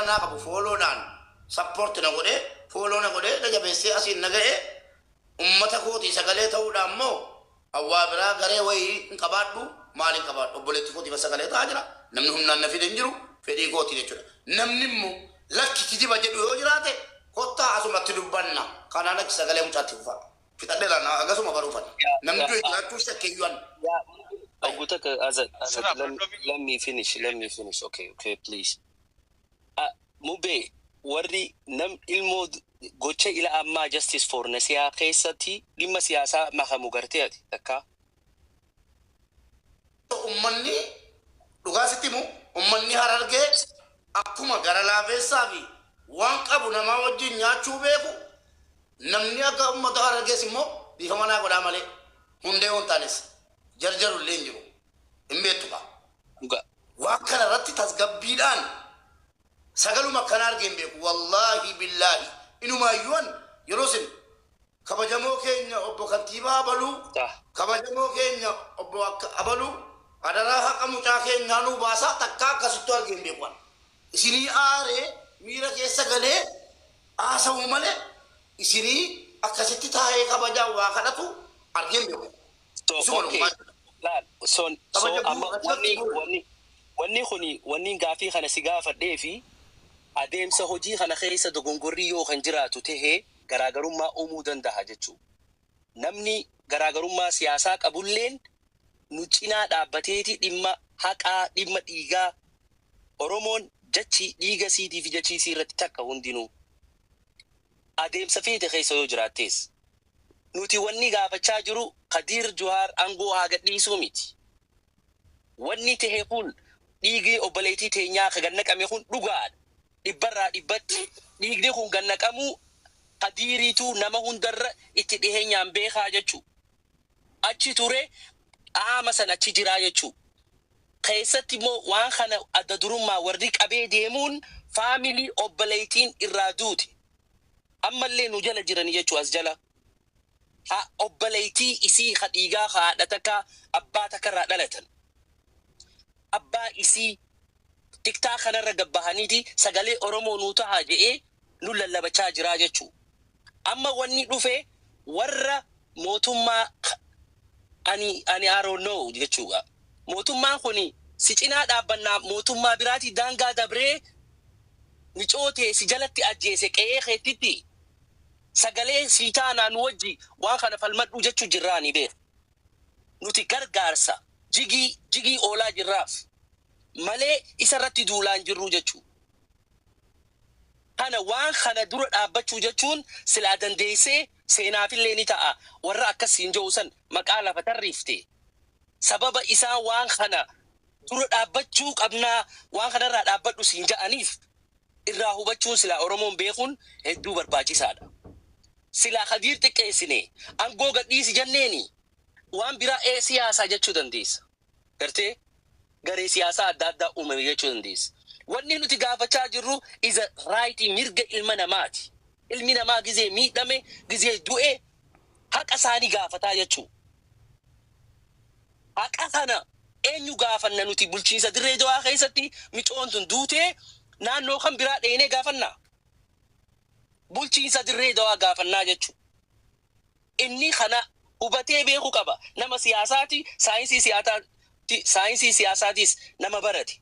na qabu follow nan support na godhe follow na godhe da jabeesse asin nagae ummata kooti sagalee ta'uudha ammoo awwaa biraa garee wayii qabaadhu maalin qabaadhu obboleetti kooti ba sagalee ta'aa jira namni humnaan na fide hin jiru fedhii kooti jechuudha namni immoo lakki kijiba jedhu yoo jiraate kottaa asumatti dubbanna kanaan akka sagalee mucaatti ufa fixadheera na agasuma baruufan namni du'e jiraachuu shakkeeyyuan Agutaka Azad, let me finish. Okay, please. Mube, warri nam ilmo gocha ila amma justice for nasiya keessatti dhimma siyaasaa makamu garteeti takka. Ummanni dhugaasitti mu ummanni Harargee akkuma gara laafessaa fi waan qabu namaa wajjin nyaachuu beeku namni akka ummata Harargees immoo bifa manaa godhaa malee hundee wantaanis jarjaru illee jiru hin beektu qaba. Waan kana irratti tasgabbiidhaan sagaluma kana argeen beeku wallaahi billaahi inumaayyuun yeroo sin kabajamoo keenya obbo Kantiibaa Abaluu kabajamoo keenya obbo Abaluu adaraa haqa mucaa keenyaa nuu baasaa takkaa akkasittu argeen beekuwan isinii aaree miira keessa galee haasa'u malee isinii akkasitti taa'ee kabajaa waa kadhatu argeen beeku. So amma wanni gaafii kana si gaafadhee fi adeemsa hojii kana keessa dogongorrii yoo kan jiraatu tahee garaagarummaa uumuu danda'a jechuudha. Namni garaagarummaa siyaasaa qabulleen nu cinaa dhaabbateeti dhimma haqaa dhimma dhiigaa Oromoon jechi dhiiga siitii fi jechiisii irratti takka hundinuu adeemsa feete keessa yoo jiraattees. Nuti wanni gaafachaa jiru Kadir Juhaar aangoo haa gadhiisuu miti. Wanni tahee kun dhiigni obboleettii teenyaa ka gannaqame kun dhugaadha. Dhibbarraa dhibbatti dhiigni kun gannaqamuu Kadiriitu nama hundarra itti dhiheenyaan beekaa jechuu. Achi ture qaama san achi jiraa jechuu. Keessatti immoo waan kana adda durummaa warri qabee deemuun faamilii obboleettiin irraa duuti. Ammallee nu jala jiran jechuu as jala. Obboleettii isii hadhiigaa haadha takka abbaa takkarraa dhalatan. Abbaa isii tiktaa kanarra gabbahaniiti sagalee Oromoo nuu tahaa je'ee nu lallabachaa jiraa jechuu. Amma wanni dhufe warra mootummaa ani I don't know jechuudha. Mootummaan kuni si cinaa dhaabbannaa mootummaa biraatii daangaa dabree micootee si jalatti ajjeese qe'ee keetitti. Sagalee siitaanaa nu wajji waan kana falmadhu jechuu jirraani beek. Nuti gargaarsa jigii oolaa jirraaf malee isarratti duulaan jirru jechuu. Kana waan kana dura dhaabbachuu jechuun silaa dandeessee seenaafillee ni ta'a warra akkasiin jiru san maqaa lafa tarriifte. Sababa isaa waan kana dura dhaabbachuu qabnaa waan kanarraa dhaabbadhu siin ja'aniif irraa hubachuun silaa Oromoon beekuun hedduu barbaachisaadha. Sila Kadir xiqqeessine aangoo gadhiisi jenneeni waan biraa siyaasaa jechuu dandeessa. Gartee garee siyaasaa adda addaa uumame jechuu dandeessa. Wanni nuti gaafachaa jirru is a right mirga ilma namaati. Ilmi namaa gizee miidhame gizee du'e haqa isaanii gaafataa jechuu. Haqa kana eenyu gaafanna nuti bulchiinsa dirree dawaa keessatti micoon tun duutee naannoo kan biraa dheenee gaafannaa. Bulchiinsa dirree dawaa gaafannaa jechuudha. Inni kana hubatee beekuu qaba. Nama siyaasaati, saayinsii siyaasaatis nama barate.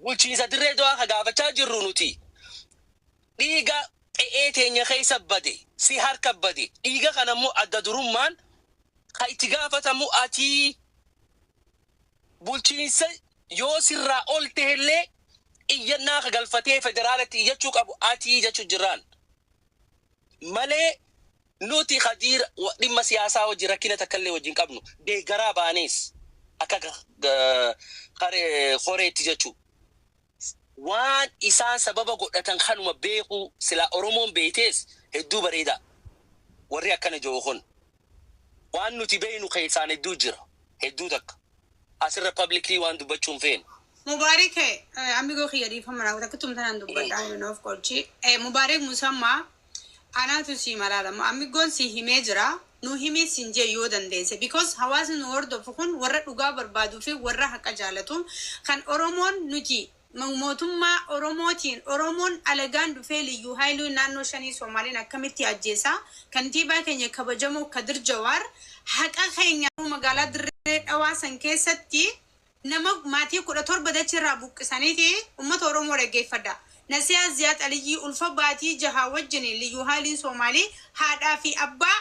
Bulchiinsa dirree dawaa ka gaafachaa jirru nuti. Dhiiga qe'ee teenya keessa bade, si harka bade. Dhiiga kana immoo adda durummaan ka itti gaafatamu ati bulchiinsa yoo sirraa ol ta'ellee iyyannaa ka galfatee federaalatti iyyachuu qabu ati jechuu jirraan. Malee nuti Kadir dhimma siyaasaa wajji rakkina takkallee wajjin qabnu deeggaraa baanees akka horeetti jechuu. Waan isaan sababa godhatan kanuma beekuu sila Oromoon beektees hedduu bareeda. Warri akkana jiru kun waan nuti beeknu keessaan hedduu jira. Hedduu takka. Asirra publicly waan dubbachuun feenu. Mubarak amigo khiyari famara wata kutum tanan dubbada of kolchi Mubarak musamma ana tu si marada amigon si himejra nu hime sinje yo dandeese because hawaasni nu ordo fukun warra dhugaa barbaadu fi warra haqa jaalatu kan Oromoon nuti mootummaa Oromootiin Oromoon alagaan dhufee liyyuu haayiluu naannoo shanii Soomaaliin akkamitti ajjeesaa kantiibaa keenya kabajamoo Kadir Jawaar haqa keenya magaalaa Dirree Dhawaa san keessatti nama maatii 17 dachirraa buqqisaniiti uummata Oromoo dhaggeeffadha. Nasiyaa Ziyaad Aliyyii ulfa baatii jahaa wajjin liyyuu haayiliin Soomaalii haadhaa fi abbaa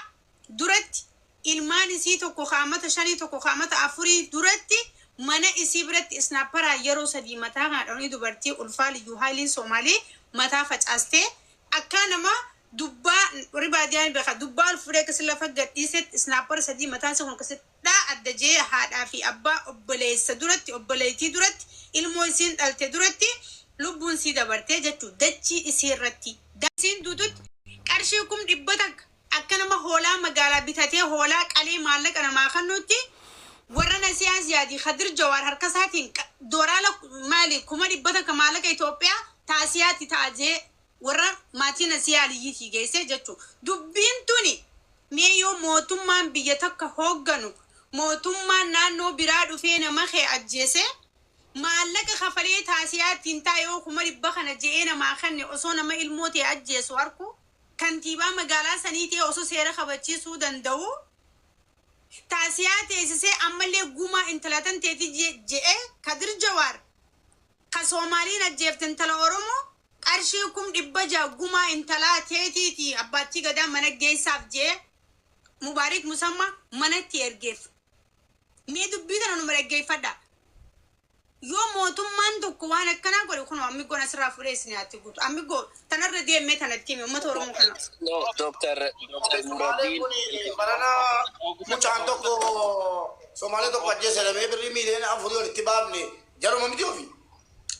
duratti ilmaan isii tokko kaamata shanii tokko kaamata afurii duratti mana isii biratti isnaaparaa yeroo sadii mataa haadhanii dubartii ulfaa liyyuu haayiliin Soomaalii mataa facaastee akka nama dubbaa ribaadiyaan beeka dubbaa ulfuree kasi lafa gadhiisetti isnaapara sadii mataan isa kun akkasitti adda jee haadhaa fi abbaa obboleessa duratti obboleettii duratti ilmoo isiin dhalte duratti lubbuun sii dabartee jechuu dachii isii irratti dachiin duututti qarshii 100 akka nama hoolaa magaalaa bitatee hoolaa qalee maallaqa namaa kennutti warra Nasiyaa Ziyaadii Kadir Jawaar harka isaatiin dooraala maali 100 maallaqa Itoophiyaa taasiyaatti taajee warra maatii Nasiyaa Aliyyiitii geessee jechuu dubbiin tuni mee yoo mootummaan biyya takka hoogganu mootummaan naannoo biraa dhufee nama kee ajjeese maallaqa kafalee taasiyaattiin taayoo 100 kana je'ee namaa kenne osoo nama ilmootee ajjeesu harku kantiibaa magaalaa saniitii osoo seera kabachiisuu danda'u taasiyaa teessisee ammallee gumaa intalatan teeti je'ee Kadir Jawaar ka Soomaaliin ajjeefte intala Oromoo qarshii 100 gumaa intalaa teetiiti abbaatti gadaa mana geessaaf jee Mubaarik Musammaa manatti ergeef. Mee dubbii kana numa dhaggeeffadha. Yoo mootummaan tokko waan akkanaa godhe kun amigo asirraa fudhee isiniyaatti guutu. Amigo tanarra deemee tanatti hime uummata Oromoo kana. No, Dr. Nuraddiin. Barana mucaan tokko Somaalee tokko ajjeese lamee birrii miiliyoona 4 walitti baafne jaruma miti ofii.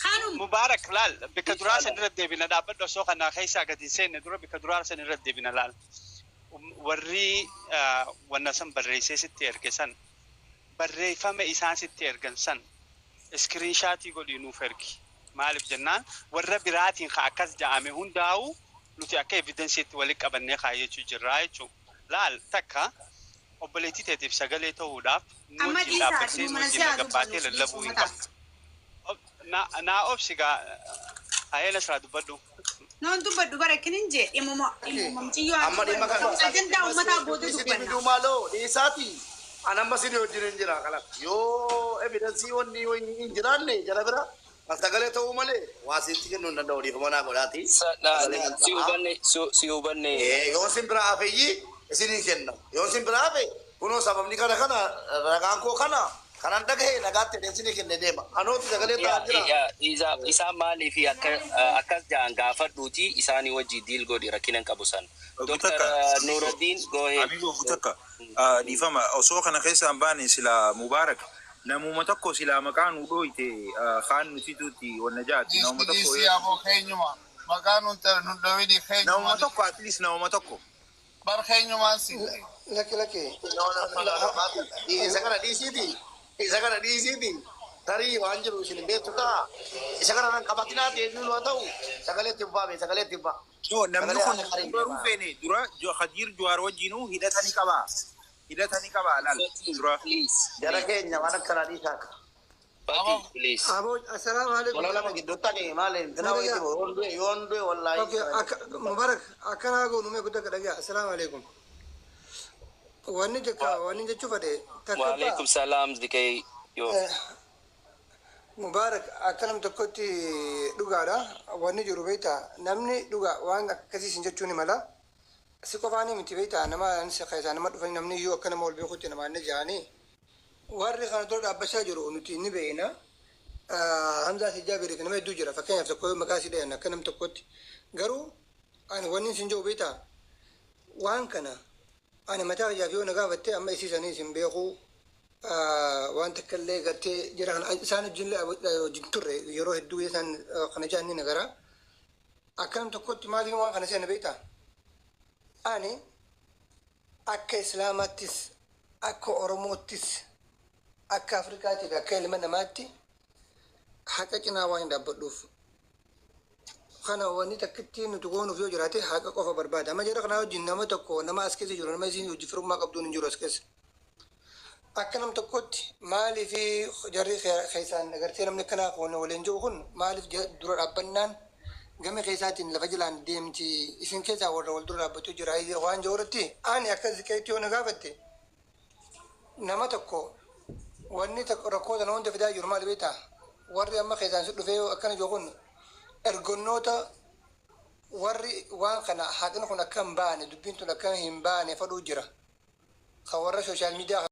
Kanum. Mubarak laal bika duraa san irra deebina dhaabbadhu osoo kana keessaa gadi seenne dura bika duraa san irra deebina laal. Warri wanna san barreessee sitti erge san barreeffama isaan sitti ergan san iskiriinshaatii godhii nuuf ergi. Maaliif jennaan warra biraatiin akkas ja'ame hundaa'u nuti akka evidensiitti walitti qabannee kaayyachuu jirraa jechuudha. Laal takka obboleettii teetiif sagalee ta'uudhaaf nuti dhaabbattee nuti gabbaatee lallabuu hin qabdu. Naa obsigaa ayyaana siraa dubbadhu. Non dubbadhu barakinin je imamciyyoo Amma dhimma kana ajandaa uummataa boodee dubbanna. Maaloo dhiisaati anamma sinii wajjin hin jira kana yoo evidensii wanni hin jiraanne jala bira sagalee ta'uu malee waa sitti kennuu hin danda'u dhiifama naa godhaati. Si hubanne. Yoo sin biraa hafeeyyi isinii kenna yoo sin biraa hafe kunoo sababni kana ragaan koo kana kanan dhagahe nagaatti isinii kenne deema anooti sagalee ta'aa jira. Isaan maaliif akkas ja'an gaafadhuuti isaanii wajji diil godhi rakkinan qabu san. Dr. Nuraddiin go ahead. Amigo Futaka, difama osoo kana keessaan baane sila Mubarak namuma tokko sila maqaan udhooyte kaan nutituuti wanna jaati namuma tokko Abo keenyuma maqaan hundawidi keenyuma namuma tokko at least namuma tokko bar keenyumaan si Laki. Isa kana dhiisiiti. Tarii waan jiru isin beektu ta'a. Isa kana nan qabatinaa deebiin waa ta'u sagalee tibbaa. no namni kun dura rufeene dura Kadir Jawaar wajjinuu hidhatanii qaba laal dura Jara keenya waan akkanaa dhiisaa. Bati, please. Assalamu alaikum. Wala lama gidduuttani maaliin tana wayiti yoon du'e wallaahi. Okay, Mubarak akkana go nume gudda kadhaga. Assalamu alaikum. Wanni jechu fade Wa alaikum salam dikay yo. Mubarak akkanam tokkotti dhugaadha. Wanni jiru beektaa namni dhugaa waan akkasii sin jechuun mala. Si qofaanii miti beektaa nama si keessaa nama dhufanii namni iyyuu akka nama ol beekutti nama inni jaanii. Warri kana dura dhaabbachaa jiru nuti inni beekna. Hamzaa si jaabiri nama hedduu jira fakkeenyaaf tokko maqaa si dhayan akka nam tokkotti. Garuu ani wanni sin jiru beektaa waan kana ani mataa ijaa fi yoo nagaafattee amma isiisanii sin beekuu waan takka illee gartee jira kana isaan wajjin turre yeroo hedduu isaan kana jaanni nagara akkanam tokkotti maaliif waan kana seena beektaa ani akka islaamaattis akka oromoottis akka afrikaatiif akka ilma namaatti haqa cinaa waan hin dhaabbadhuuf kana wanni takkitti nuti goonuuf yoo jiraate haqa qofa barbaada amma jira kanaa wajjin nama tokko nama as keessa jiru nama isin hojii firummaa qabduun hin jiru as keessa أكنم تقول مالي في جري خيسان أقرتي نمني كنا كون ولين جوهن مالي في دور أبنان جميع خيسات لفجلان ديمتي إسم كذا ورا دور أبتو جراي وان جورتي أنا أكذب كيتي ونقابتي نما تكو واني ركودا نون تفدا جرمال بيتا وري أما خيسان سلو فيو أكن جوهن أرجونوتا وري وان كنا حاجنا كنا كم بان دبينتو لكان هم بان فلو جرا خورا سوشيال ميديا